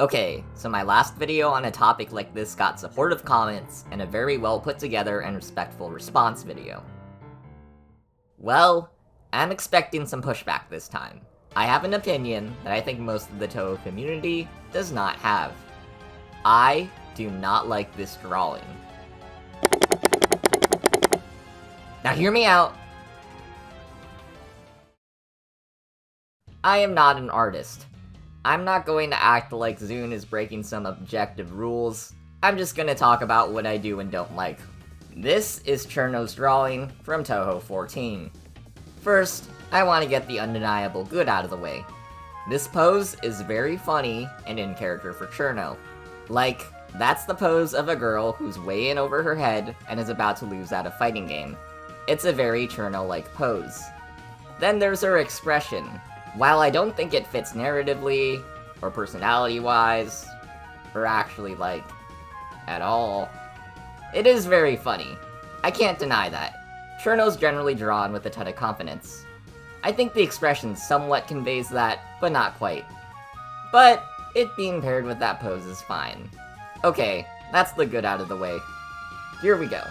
Okay, so my last video on a topic like this got supportive comments and a very well put together and respectful response video. Well, I'm expecting some pushback this time. I have an opinion that I think most of the Touhou community does not have. I do not like this drawing. Now hear me out! I am not an artist. I'm not going to act like Zune is breaking some objective rules. I'm just gonna talk about what I do and don't like. This is Cirno's drawing from Touhou 14. First, I want to get the undeniable good out of the way. This pose is very funny and in character for Cirno. Like, that's the pose of a girl who's way in over her head and is about to lose at a fighting game. It's a very Cirno-like pose. Then there's her expression. While I don't think it fits narratively, or personality-wise, or actually, like, at all, it is very funny. I can't deny that. Cirno's generally drawn with a ton of confidence. I think the expression somewhat conveys that, but not quite. But it being paired with that pose is fine. Okay, that's the good out of the way. Here we go.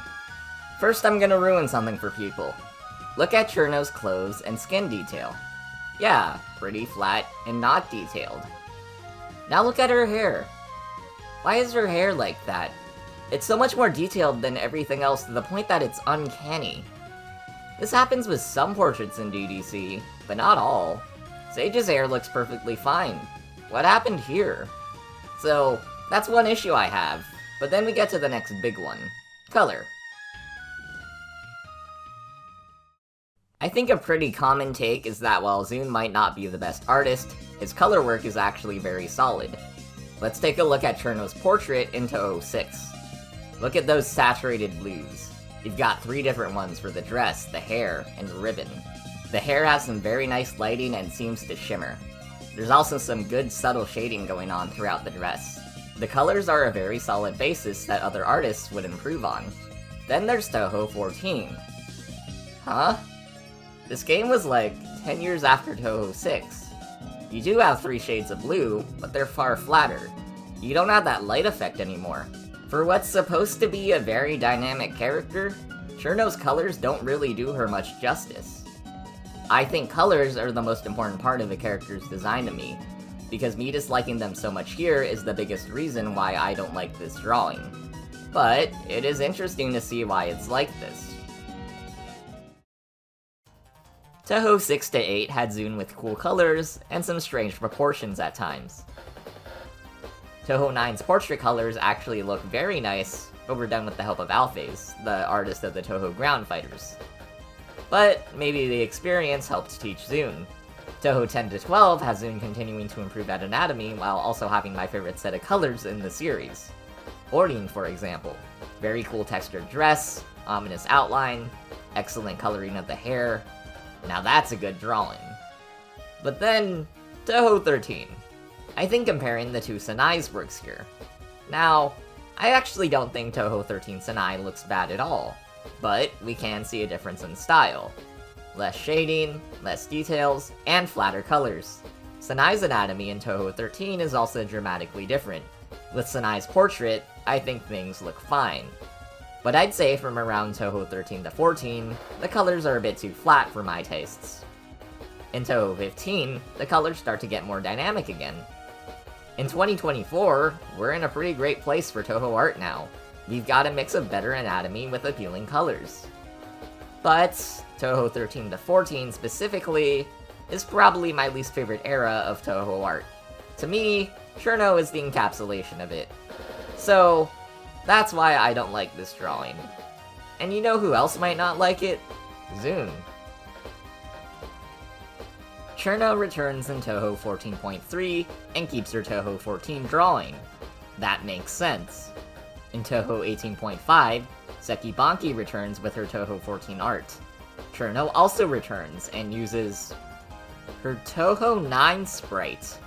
First, I'm gonna ruin something for people. Look at Cirno's clothes and skin detail. Yeah, pretty flat and not detailed. Now look at her hair. Why is her hair like that? It's so much more detailed than everything else to the point that it's uncanny. This happens with some portraits in DDC, but not all. Sage's hair looks perfectly fine. What happened here? So, that's one issue I have, but then we get to the next big one. Color. I think a pretty common take is that while Zune might not be the best artist, his color work is actually very solid. Let's take a look at Cirno's portrait in Touhou 6. Look at those saturated blues. You've got 3 different ones for the dress, the hair, and the ribbon. The hair has some very nice lighting and seems to shimmer. There's also some good subtle shading going on throughout the dress. The colors are a very solid basis that other artists would improve on. Then there's Touhou 14. Huh? This game was like 10 years after Touhou 6. You do have 3 shades of blue, but they're far flatter. You don't have that light effect anymore. For what's supposed to be a very dynamic character, Cirno's colors don't really do her much justice. I think colors are the most important part of a character's design to me, because me disliking them so much here is the biggest reason why I don't like this drawing. But it is interesting to see why it's like this. Touhou 6 to 8 had Zune with cool colors and some strange proportions at times. Touhou 9's portrait colors actually look very nice, but were done with the help of Alphase, the artist of the Touhou Ground Fighters. But maybe the experience helped teach Zune. Touhou 10 to 12 has Zune continuing to improve at anatomy while also having my favorite set of colors in the series. Orin, for example. Very cool textured dress, ominous outline, excellent coloring of the hair. Now that's a good drawing. But then, Touhou 13. I think comparing the two Sanais works here. Now, I actually don't think Touhou 13 Sanai looks bad at all, but we can see a difference in style. Less shading, less details, and flatter colors. Sanai's anatomy in Touhou 13 is also dramatically different. With Sanai's portrait, I think things look fine. But I'd say from around Touhou 13 to 14, the colors are a bit too flat for my tastes. In Touhou 15, the colors start to get more dynamic again. In 2024, we're in a pretty great place for Touhou art now. We've got a mix of better anatomy with appealing colors. But Touhou 13 to 14 specifically is probably my least favorite era of Touhou art. To me, Cirno is the encapsulation of it. So, that's why I don't like this drawing. And you know who else might not like it? Zune. Cirno returns in Touhou 14.3 and keeps her Touhou 14 drawing. That makes sense. In Touhou 18.5, Seki Banki returns with her Touhou 14 art. Cirno also returns and uses her Touhou 9 sprite.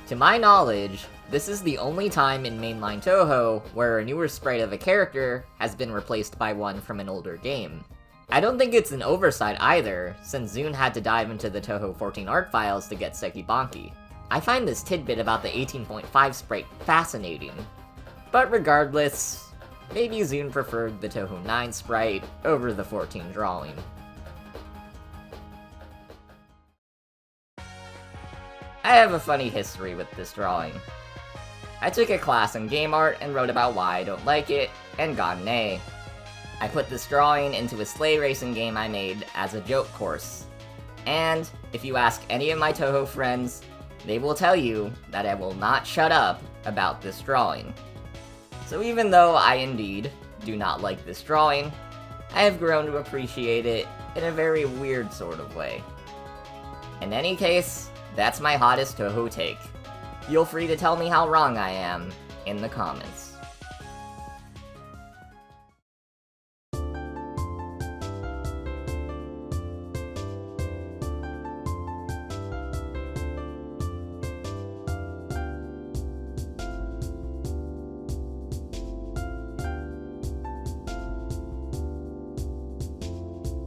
To my knowledge, this is the only time in mainline Touhou where a newer sprite of a character has been replaced by one from an older game. I don't think it's an oversight either, since Zune had to dive into the Touhou 14 art files to get Seki Banki. I find this tidbit about the 18.5 sprite fascinating. But regardless, maybe Zune preferred the Touhou 9 sprite over the 14 drawing. I have a funny history with this drawing. I took a class in game art and wrote about why I don't like it, and got an A. I put this drawing into a sleigh racing game I made as a joke course. And if you ask any of my Touhou friends, they will tell you that I will not shut up about this drawing. So even though I indeed do not like this drawing, I have grown to appreciate it in a very weird sort of way. In any case, that's my hottest Touhou take. Feel free to tell me how wrong I am in the comments.